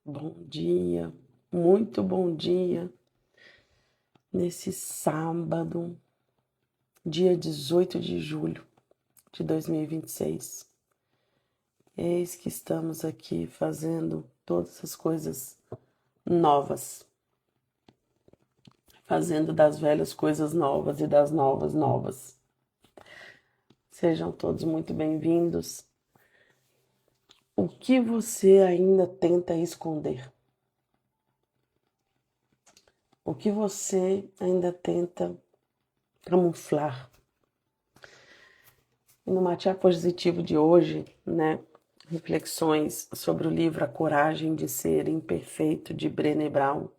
Bom dia, muito bom dia, nesse sábado, dia 18 de julho de 2026. Eis que estamos aqui fazendo todas as coisas novas, fazendo das velhas coisas novas e das novas novas. Sejam todos muito bem-vindos. O que você ainda tenta esconder? O que você ainda tenta camuflar? E no Matcha Positivo de hoje, reflexões sobre o livro A Coragem de Ser Imperfeito, de Brené Brown.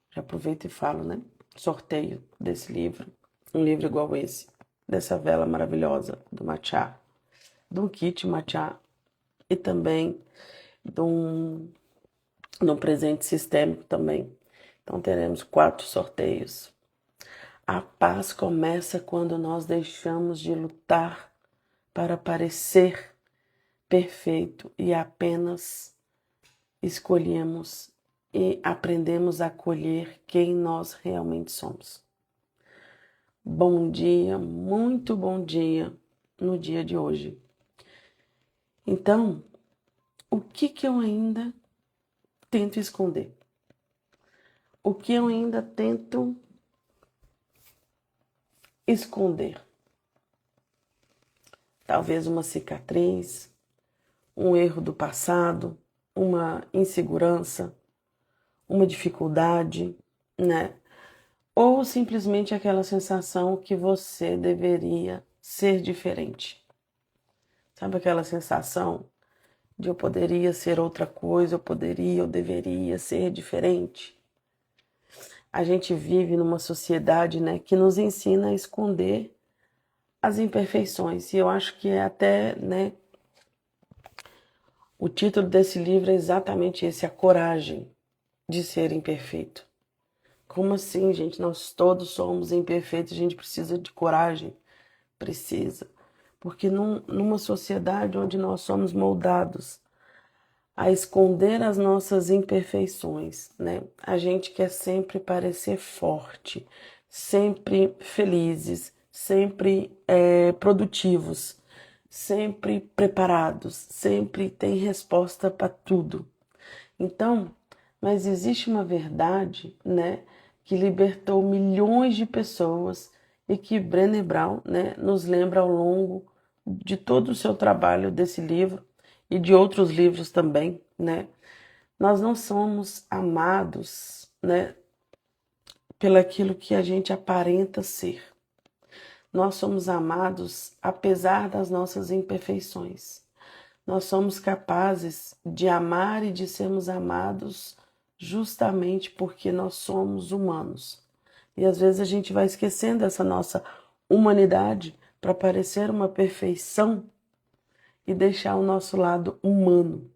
Já aproveito e falo, sorteio desse livro, um livro igual esse, dessa vela maravilhosa do Matcha, do kit Matcha e também de um presente sistêmico também. Então teremos 4 sorteios. A paz começa quando nós deixamos de lutar para parecer perfeito e apenas escolhemos e aprendemos a acolher quem nós realmente somos. Bom dia, muito bom dia no dia de hoje. Então, o que eu ainda tento esconder? O que eu ainda tento esconder? Talvez uma cicatriz, um erro do passado, uma insegurança, uma dificuldade, Ou simplesmente aquela sensação que você deveria ser diferente. Sabe aquela sensação de eu poderia ser outra coisa, eu deveria ser diferente? A gente vive numa sociedade, que nos ensina a esconder as imperfeições. E eu acho que é até, o título desse livro é exatamente esse, A Coragem de Ser Imperfeito. Como assim, gente? Nós todos somos imperfeitos, a gente precisa de coragem? Precisa. Porque numa sociedade onde nós somos moldados a esconder as nossas imperfeições, A gente quer sempre parecer forte, sempre felizes, sempre produtivos, sempre preparados, sempre tem resposta para tudo. Então, mas existe uma verdade, que libertou milhões de pessoas e que Brené Brown, nos lembra ao longo de todo o seu trabalho desse livro e de outros livros também, Nós não somos amados, pelaquilo que a gente aparenta ser. Nós somos amados apesar das nossas imperfeições. Nós somos capazes de amar e de sermos amados justamente porque nós somos humanos. E às vezes a gente vai esquecendo essa nossa humanidade para parecer uma perfeição e deixar o nosso lado humano,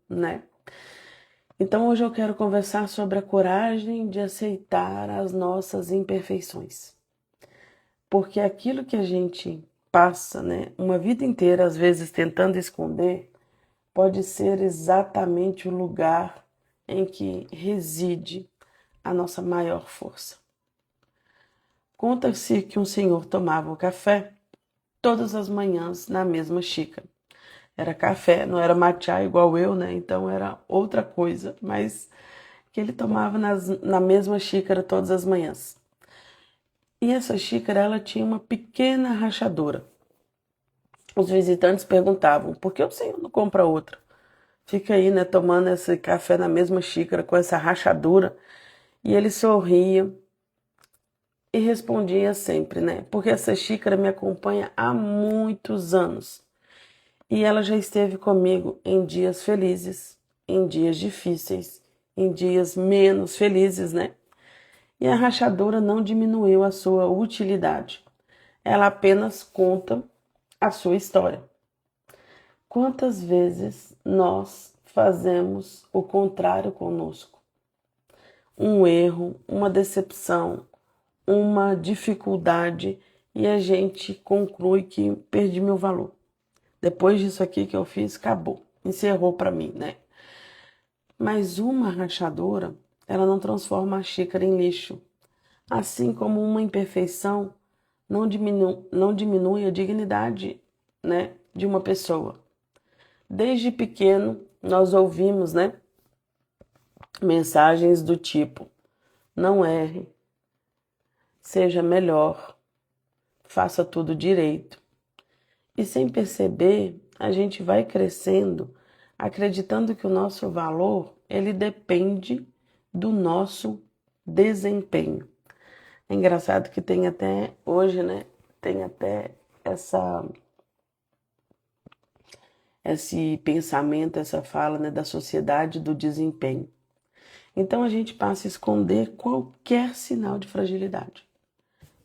Então hoje eu quero conversar sobre a coragem de aceitar as nossas imperfeições. Porque aquilo que a gente passa, uma vida inteira, às vezes tentando esconder, pode ser exatamente o lugar em que reside a nossa maior força. Conta-se que um senhor tomava o café todas as manhãs na mesma xícara. Era café, não era matcha igual eu, Então era outra coisa, mas que ele tomava na mesma xícara todas as manhãs. E essa xícara, ela tinha uma pequena rachadura. Os visitantes perguntavam, por que o senhor não compra outra? Fica aí, tomando esse café na mesma xícara com essa rachadura. E ele sorria e respondia sempre, porque essa xícara me acompanha há muitos anos. E ela já esteve comigo em dias felizes, em dias difíceis, em dias menos felizes, E a rachadura não diminuiu a sua utilidade. Ela apenas conta a sua história. Quantas vezes nós fazemos o contrário conosco? Um erro, uma decepção, uma dificuldade e a gente conclui que perdi meu valor. Depois disso aqui que eu fiz, acabou. encerrou para mim, né? Mas uma rachadura, ela não transforma a xícara em lixo. Assim como uma imperfeição não diminui a dignidade, né, de uma pessoa. Desde pequeno, nós ouvimos, né, mensagens do tipo: não erre, seja melhor, faça tudo direito. E sem perceber, a gente vai crescendo, acreditando que o nosso valor, ele depende do nosso desempenho. É engraçado que tem até hoje, né? Tem até esse pensamento, essa fala, né, da sociedade do desempenho. Então a gente passa a esconder qualquer sinal de fragilidade.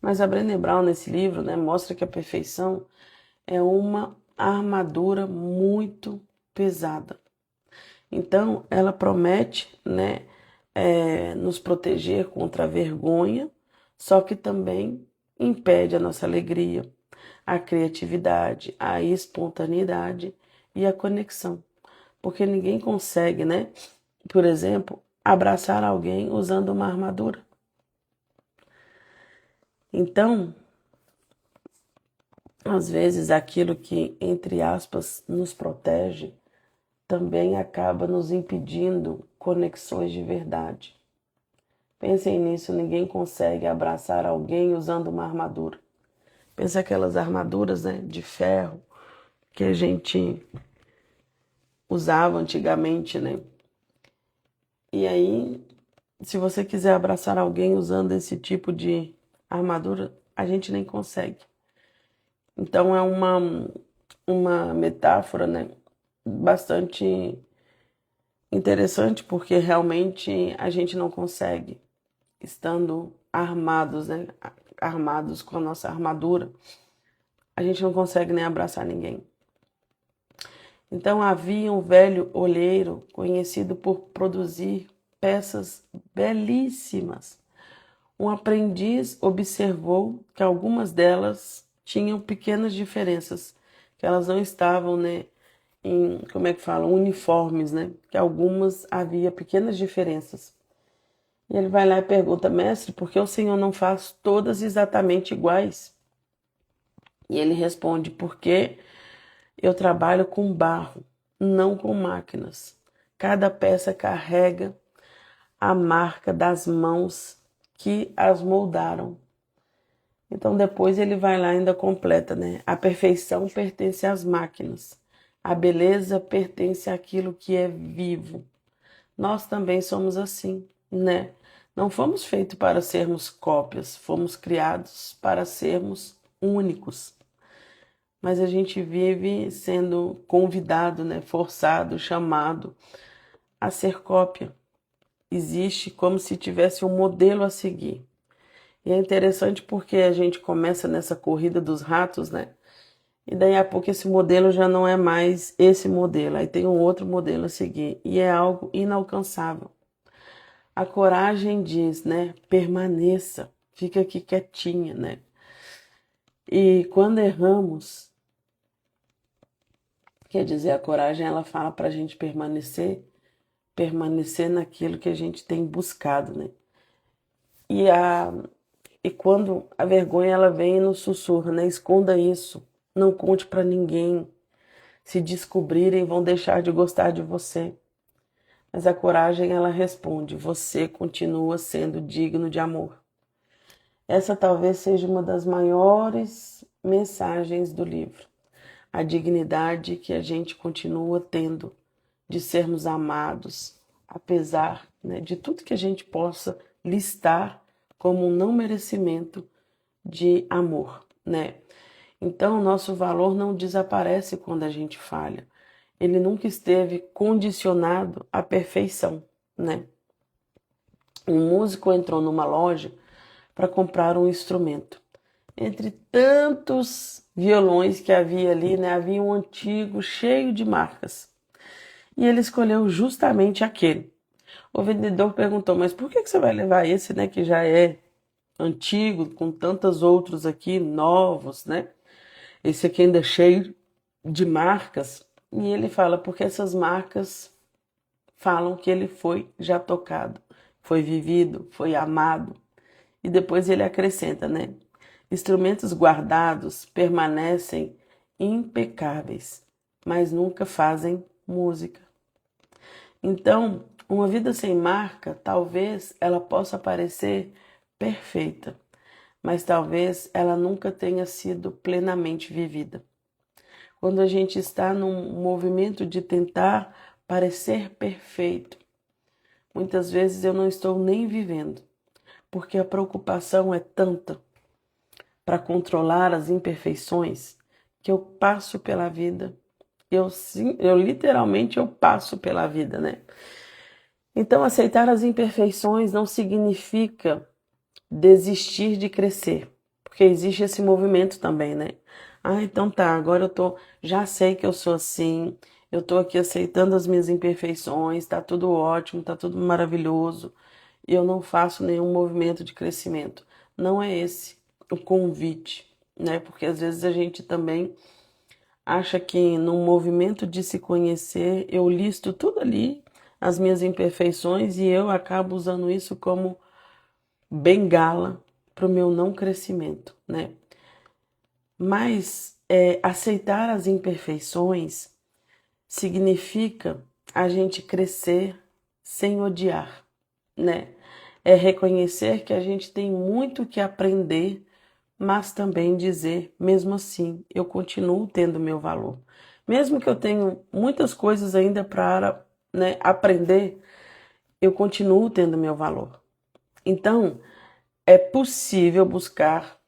Mas a Brené Brown, nesse livro, né, mostra que a perfeição é uma armadura muito pesada. Então, ela promete, né, nos proteger contra a vergonha, só que também impede a nossa alegria, a criatividade, a espontaneidade e a conexão. Porque ninguém consegue, né, por exemplo, abraçar alguém usando uma armadura. Então, às vezes, aquilo que, entre aspas, nos protege, também acaba nos impedindo conexões de verdade. Pensem nisso, ninguém consegue abraçar alguém usando uma armadura. Pensa aquelas armaduras, né, de ferro que a gente usava antigamente, né? E aí, se você quiser abraçar alguém usando esse tipo de armadura, a gente nem consegue. Então é uma metáfora, né, bastante interessante, porque realmente a gente não consegue, estando armados, né, armados com a nossa armadura, a gente não consegue nem abraçar ninguém. Então havia um velho olheiro conhecido por produzir peças belíssimas. Um aprendiz observou que algumas delas tinham pequenas diferenças, que elas não estavam, né, em, como é que fala, uniformes, né? Que algumas havia pequenas diferenças. E ele vai lá e pergunta: mestre, por que o Senhor não faz todas exatamente iguais? E ele responde: porque eu trabalho com barro, não com máquinas. Cada peça carrega a marca das mãos que as moldaram. Então depois ele vai lá e ainda completa, né? A perfeição pertence às máquinas. A beleza pertence àquilo que é vivo. Nós também somos assim, né? Não fomos feitos para sermos cópias, fomos criados para sermos únicos. Mas a gente vive sendo convidado, né? Forçado, chamado a ser cópia. Existe como se tivesse um modelo a seguir. E é interessante porque a gente começa nessa corrida dos ratos, né? E daí a pouco esse modelo já não é mais esse modelo, aí tem um outro modelo a seguir. E é algo inalcançável. A coragem diz, né? Permaneça, fica aqui quietinha, né? E quando erramos, quer dizer, a coragem ela fala para a gente permanecer naquilo que a gente tem buscado, né? E quando a vergonha ela vem e nos sussurra, né? Esconda isso, não conte para ninguém. Se descobrirem, vão deixar de gostar de você. Mas a coragem ela responde: você continua sendo digno de amor. Essa talvez seja uma das maiores mensagens do livro. A dignidade que a gente continua tendo de sermos amados, apesar, né, de tudo que a gente possa listar como um não merecimento de amor, né? Então, o nosso valor não desaparece quando a gente falha. Ele nunca esteve condicionado à perfeição, né? Um músico entrou numa loja para comprar um instrumento. Entre tantos violões que havia ali, né, havia um antigo cheio de marcas. E ele escolheu justamente aquele. O vendedor perguntou: mas por que você vai levar esse, né, que já é antigo, com tantos outros aqui novos, né? Esse aqui ainda é cheio de marcas. E ele fala, porque essas marcas falam que ele foi já tocado, foi vivido, foi amado. E depois ele acrescenta, né? Instrumentos guardados permanecem impecáveis, mas nunca fazem música. Então, uma vida sem marca, talvez ela possa parecer perfeita, mas talvez ela nunca tenha sido plenamente vivida. Quando a gente está num movimento de tentar parecer perfeito, muitas vezes eu não estou nem vivendo, porque a preocupação é tanta para controlar as imperfeições que eu passo pela vida. Eu literalmente eu passo pela vida, né? Então, aceitar as imperfeições não significa desistir de crescer, porque existe esse movimento também, né? Ah, então tá, agora já sei que eu sou assim, eu tô aqui aceitando as minhas imperfeições, tá tudo ótimo, tá tudo maravilhoso, e eu não faço nenhum movimento de crescimento. Não é esse o convite, né? Porque às vezes a gente também acha que num movimento de se conhecer, eu listo tudo ali, as minhas imperfeições, e eu acabo usando isso como bengala para o meu não crescimento, né? Mas aceitar as imperfeições significa a gente crescer sem odiar, né? É reconhecer que a gente tem muito que aprender, mas também dizer, mesmo assim, eu continuo tendo meu valor. Mesmo que eu tenha muitas coisas ainda para, né, aprender, eu continuo tendo meu valor. Então, é possível buscar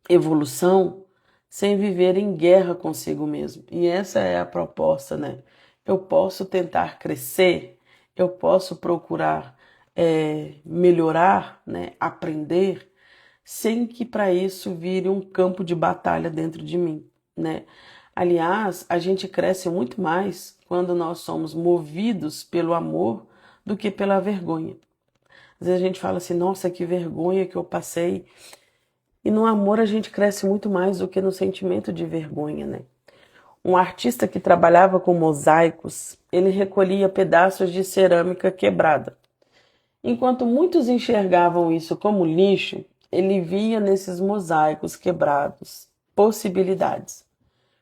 evolução sem viver em guerra consigo mesmo. E essa é a proposta, né? Eu posso tentar crescer, eu posso procurar melhorar, né? Aprender, sem que para isso vire um campo de batalha dentro de mim, né? Aliás, a gente cresce muito mais quando nós somos movidos pelo amor do que pela vergonha. Às vezes a gente fala assim, nossa, que vergonha que eu passei. E no amor a gente cresce muito mais do que no sentimento de vergonha, né? Um artista que trabalhava com mosaicos, ele recolhia pedaços de cerâmica quebrada. Enquanto muitos enxergavam isso como lixo, ele via nesses mosaicos quebrados possibilidades.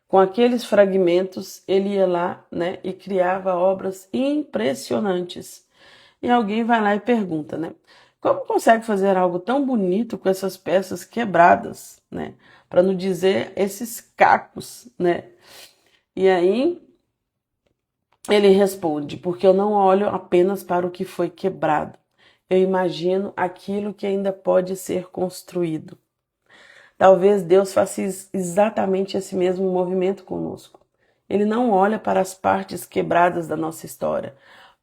Com aqueles fragmentos, ele ia lá, né, e criava obras impressionantes. E alguém vai lá e pergunta, né? Como consegue fazer algo tão bonito com essas peças quebradas, né? Para não dizer esses cacos, né? E aí ele responde, porque eu não olho apenas para o que foi quebrado. Eu imagino aquilo que ainda pode ser construído. Talvez Deus faça exatamente esse mesmo movimento conosco. Ele não olha para as partes quebradas da nossa história,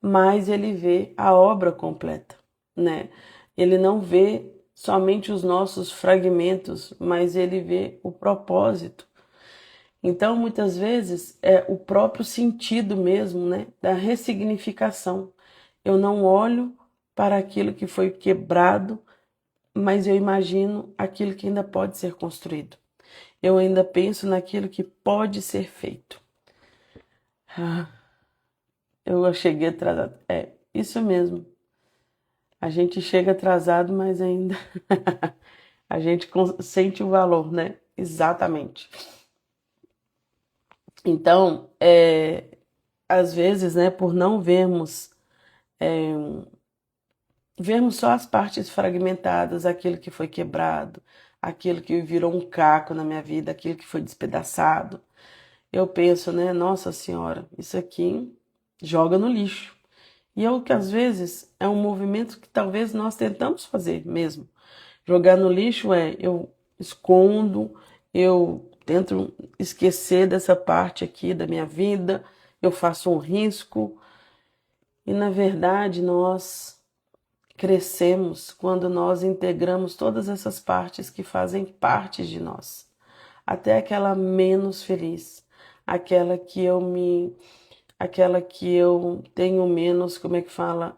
mas ele vê a obra completa, né? Ele não vê somente os nossos fragmentos, mas ele vê o propósito. Então, muitas vezes, é o próprio sentido mesmo, né, da ressignificação. Eu não olho para aquilo que foi quebrado, mas eu imagino aquilo que ainda pode ser construído. Eu ainda penso naquilo que pode ser feito. Ah, eu cheguei atrasado. É, isso mesmo. A gente chega atrasado, mas ainda a gente sente o valor, né? Exatamente. Então, às vezes, né, por não vermos só as partes fragmentadas, aquilo que foi quebrado, aquilo que virou um caco na minha vida, aquilo que foi despedaçado, eu penso, né, Nossa Senhora, isso aqui joga no lixo. E é o que às vezes é um movimento que talvez nós tentamos fazer mesmo. Jogar no lixo eu escondo, eu tento esquecer dessa parte aqui da minha vida, eu faço um risco. E na verdade nós crescemos quando nós integramos todas essas partes que fazem parte de nós. Até aquela menos feliz, aquela que eu tenho menos, como é que fala?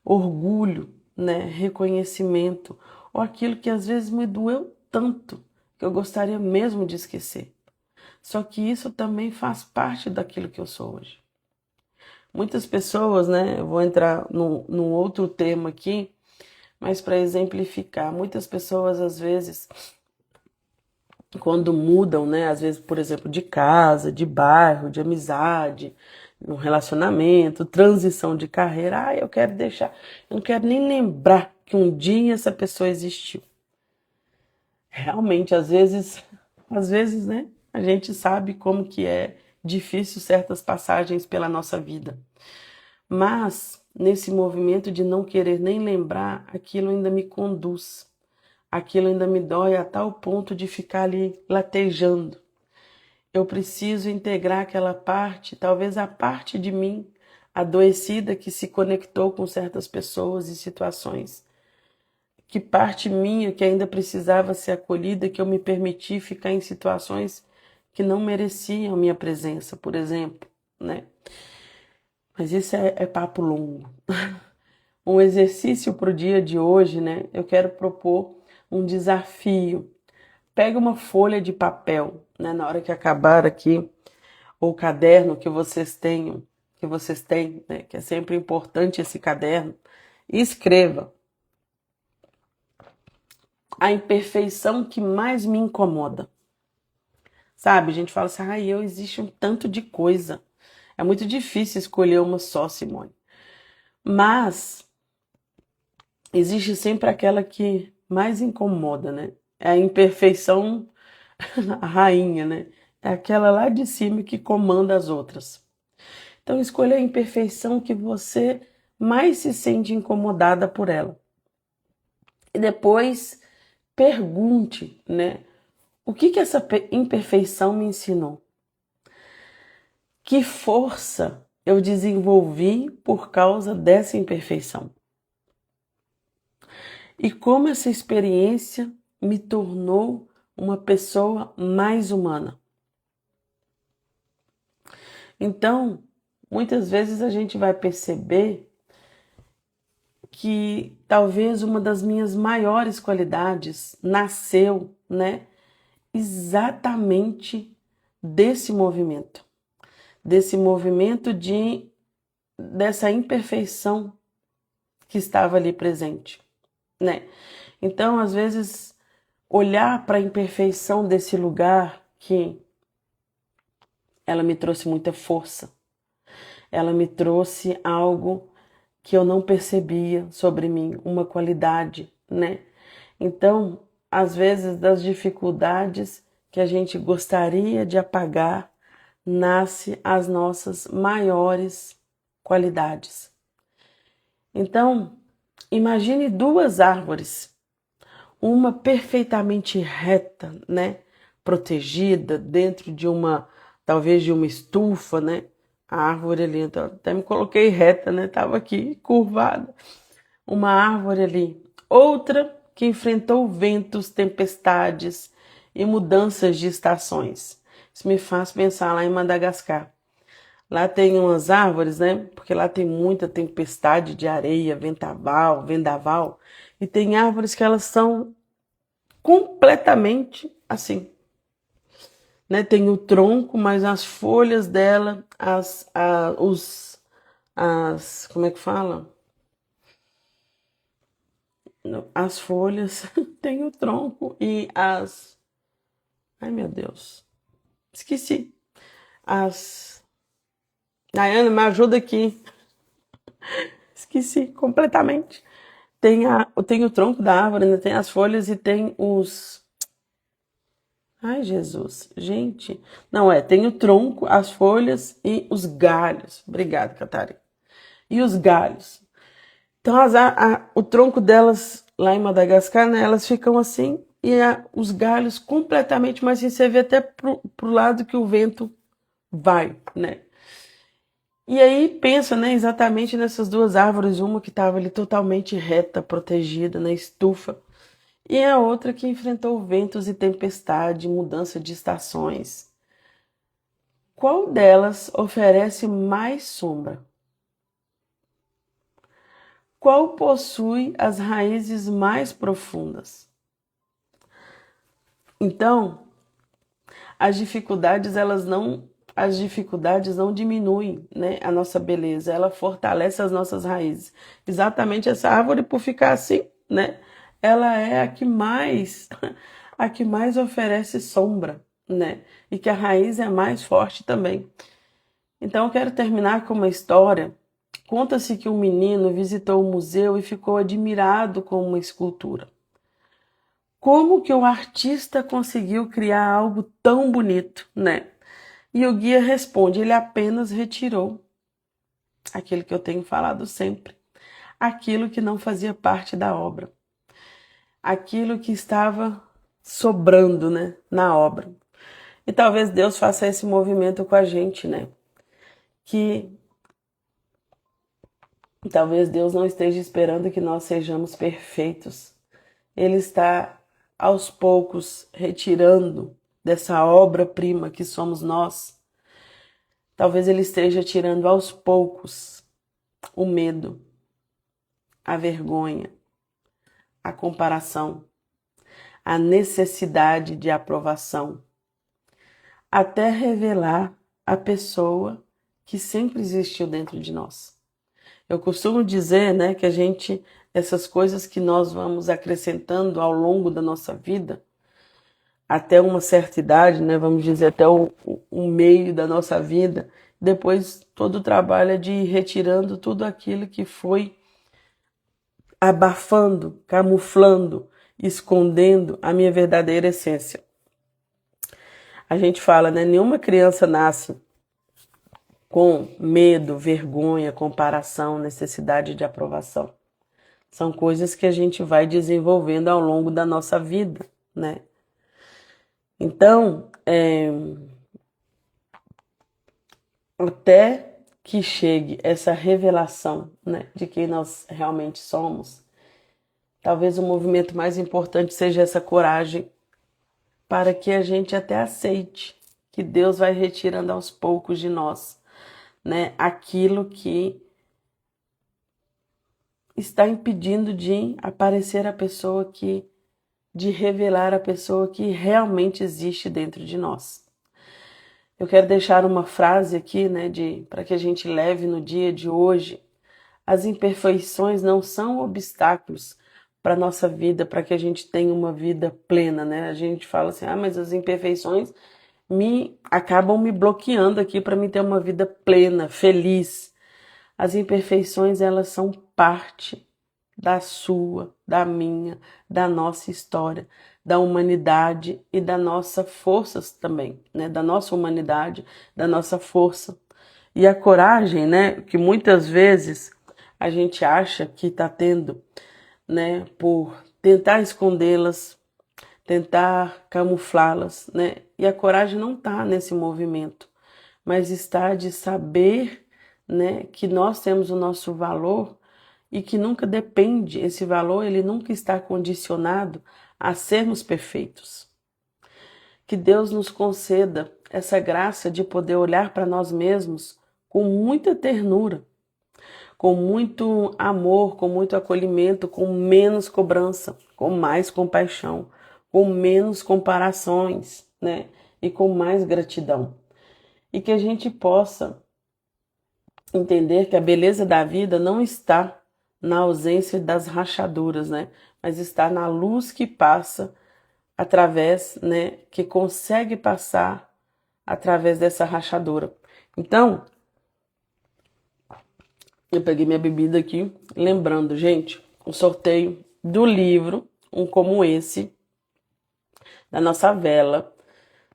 Orgulho, né? Reconhecimento, ou aquilo que às vezes me doeu tanto que eu gostaria mesmo de esquecer. Só que isso também faz parte daquilo que eu sou hoje. Muitas pessoas, né? Eu vou entrar num outro tema aqui, mas para exemplificar, muitas pessoas às vezes, quando mudam, né? Às vezes, por exemplo, de casa, de bairro, de amizade, um relacionamento, transição de carreira, eu quero deixar, eu não quero nem lembrar que um dia essa pessoa existiu. Realmente, às vezes, né? A gente sabe como que é difícil certas passagens pela nossa vida. Mas, nesse movimento de não querer nem lembrar, aquilo ainda me conduz. Aquilo ainda me dói a tal ponto de ficar ali latejando. Eu preciso integrar aquela parte, talvez a parte de mim adoecida que se conectou com certas pessoas e situações. Que parte minha que ainda precisava ser acolhida, que eu me permiti ficar em situações que não mereciam minha presença, por exemplo, né? Mas isso é papo longo. Um exercício para o dia de hoje, né? Eu quero propor um desafio. Pega uma folha de papel, né? Na hora que acabar aqui, ou caderno que vocês têm, né? Que é sempre importante esse caderno, e escreva a imperfeição que mais me incomoda. Sabe, a gente fala assim, eu existe um tanto de coisa. É muito difícil escolher uma só, Simone. Mas existe sempre aquela que mais incomoda, né? É a imperfeição a rainha, né? É aquela lá de cima que comanda as outras. Então escolha a imperfeição que você mais se sente incomodada por ela. E depois pergunte, né? O que essa imperfeição me ensinou? Que força eu desenvolvi por causa dessa imperfeição? E como essa experiência me tornou uma pessoa mais humana? Então, muitas vezes a gente vai perceber que talvez uma das minhas maiores qualidades nasceu, né, exatamente desse movimento dessa imperfeição que estava ali presente, né? Então, às vezes, olhar para a imperfeição desse lugar que ela me trouxe muita força, ela me trouxe algo que eu não percebia sobre mim, uma qualidade, né? Então, às vezes, das dificuldades que a gente gostaria de apagar, nasce as nossas maiores qualidades. Então, imagine duas árvores, uma perfeitamente reta, né? Protegida dentro de talvez de uma estufa, né? A árvore ali, então, até me coloquei reta, né? Tava aqui curvada. Uma árvore ali. Outra que enfrentou ventos, tempestades e mudanças de estações. Isso me faz pensar lá em Madagascar. Lá tem umas árvores, né? Porque lá tem muita tempestade de areia, vendaval. E tem árvores que elas são completamente assim, né? Tem o tronco, mas as folhas dela, como é que fala? As folhas, tem o tronco e ai meu Deus, esqueci. As, Nayana, me ajuda aqui. Esqueci completamente. Tem o tronco da árvore, né? Tem as folhas e tem os. Ai, Jesus. Gente. Não, tem o tronco, as folhas e os galhos. Obrigada, Catarina. E os galhos. Então, o tronco delas, lá em Madagascar, né? Elas ficam assim e os galhos completamente, mas assim, você vê até pro lado que o vento vai, né? E aí pensa, né, exatamente nessas duas árvores, uma que estava ali totalmente reta, protegida na estufa, e a outra que enfrentou ventos e tempestade, mudança de estações. Qual delas oferece mais sombra? Qual possui as raízes mais profundas? Então, As dificuldades não diminuem, né, a nossa beleza, ela fortalece as nossas raízes. Exatamente essa árvore, por ficar assim, né, ela é a que mais oferece sombra, né, e que a raiz é mais forte também. Então eu quero terminar com uma história. Conta-se que um menino visitou o museu e ficou admirado com uma escultura. Como que o artista conseguiu criar algo tão bonito, né? E o guia responde, ele apenas retirou aquilo que eu tenho falado sempre, aquilo que não fazia parte da obra, aquilo que estava sobrando, né, na obra. E talvez Deus faça esse movimento com a gente, né? Que talvez Deus não esteja esperando que nós sejamos perfeitos. Ele está aos poucos retirando dessa obra-prima que somos nós. Talvez ele esteja tirando aos poucos o medo, a vergonha, a comparação, a necessidade de aprovação, até revelar a pessoa que sempre existiu dentro de nós. Eu costumo dizer, né, que essas coisas que nós vamos acrescentando ao longo da nossa vida, até uma certa idade, né, vamos dizer, até o meio da nossa vida, depois todo o trabalho é de ir retirando tudo aquilo que foi abafando, camuflando, escondendo a minha verdadeira essência. A gente fala, né, nenhuma criança nasce com medo, vergonha, comparação, necessidade de aprovação. São coisas que a gente vai desenvolvendo ao longo da nossa vida, né? Então, até que chegue essa revelação, né, de quem nós realmente somos, talvez o movimento mais importante seja essa coragem para que a gente até aceite que Deus vai retirando aos poucos de nós, né, aquilo que está impedindo de aparecer a pessoa de revelar a pessoa que realmente existe dentro de nós. Eu quero deixar uma frase aqui, né, para que a gente leve no dia de hoje. As imperfeições não são obstáculos para a nossa vida, para que a gente tenha uma vida plena, né? A gente fala assim, mas as imperfeições acabam me bloqueando aqui para mim ter uma vida plena, feliz. As imperfeições, elas são parte da sua, da minha, da nossa história, da humanidade e da nossa força também, né? Da nossa humanidade, da nossa força. E a coragem, né? Que muitas vezes a gente acha que está tendo, né? Por tentar escondê-las, tentar camuflá-las, né? E a coragem não está nesse movimento, mas está de saber, né? Que nós temos o nosso valor e que nunca depende, esse valor, ele nunca está condicionado a sermos perfeitos. Que Deus nos conceda essa graça de poder olhar para nós mesmos com muita ternura, com muito amor, com muito acolhimento, com menos cobrança, com mais compaixão, com menos comparações, né? E com mais gratidão. E que a gente possa entender que a beleza da vida não está na ausência das rachaduras, né? Mas está na luz que passa através, né? Que consegue passar através dessa rachadura. Então, eu peguei minha bebida aqui, lembrando, gente, o sorteio do livro, um como esse, da nossa vela,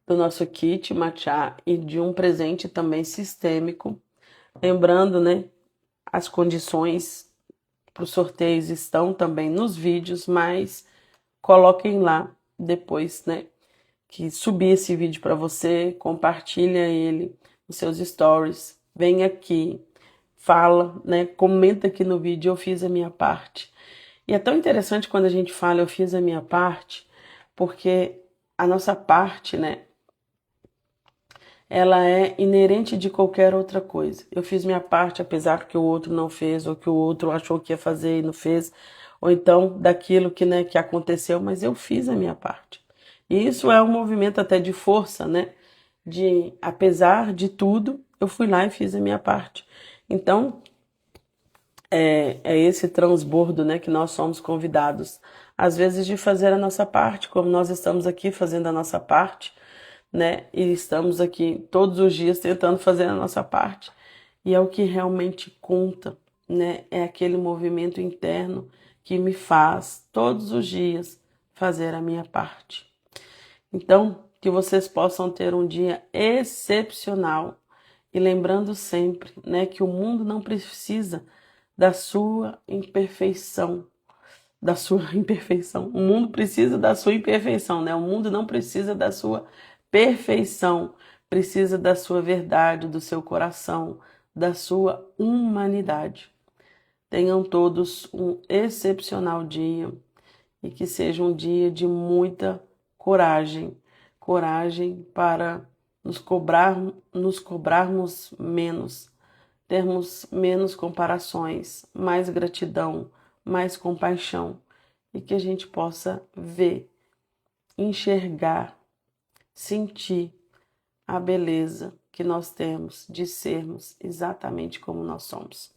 do nosso kit matcha e de um presente também sistêmico. Lembrando, né, as condições para os sorteios estão também nos vídeos, mas coloquem lá depois, né, que subir esse vídeo para você, compartilha ele nos seus stories, vem aqui, fala, né, comenta aqui no vídeo, eu fiz a minha parte. E é tão interessante quando a gente fala eu fiz a minha parte, porque a nossa parte, né, ela é inerente de qualquer outra coisa. Eu fiz minha parte, apesar que o outro não fez, ou que o outro achou que ia fazer e não fez, ou então daquilo que, né, que aconteceu, mas eu fiz a minha parte. E isso é um movimento até de força, né? De, apesar de tudo, eu fui lá e fiz a minha parte. Então, é esse transbordo, né, que nós somos convidados, às vezes, de fazer a nossa parte, como nós estamos aqui fazendo a nossa parte, né, e estamos aqui todos os dias tentando fazer a nossa parte, e é o que realmente conta, né, é aquele movimento interno que me faz, todos os dias, fazer a minha parte. Então, que vocês possam ter um dia excepcional e lembrando sempre, né, que o mundo não precisa da sua imperfeição, da sua imperfeição. O mundo precisa da sua imperfeição, né? O mundo não precisa da sua perfeição, precisa da sua verdade, do seu coração, da sua humanidade. Tenham todos um excepcional dia e que seja um dia de muita coragem, coragem para nos cobrarmos menos, termos menos comparações, mais gratidão, mais compaixão e que a gente possa ver, enxergar, sentir a beleza que nós temos de sermos exatamente como nós somos.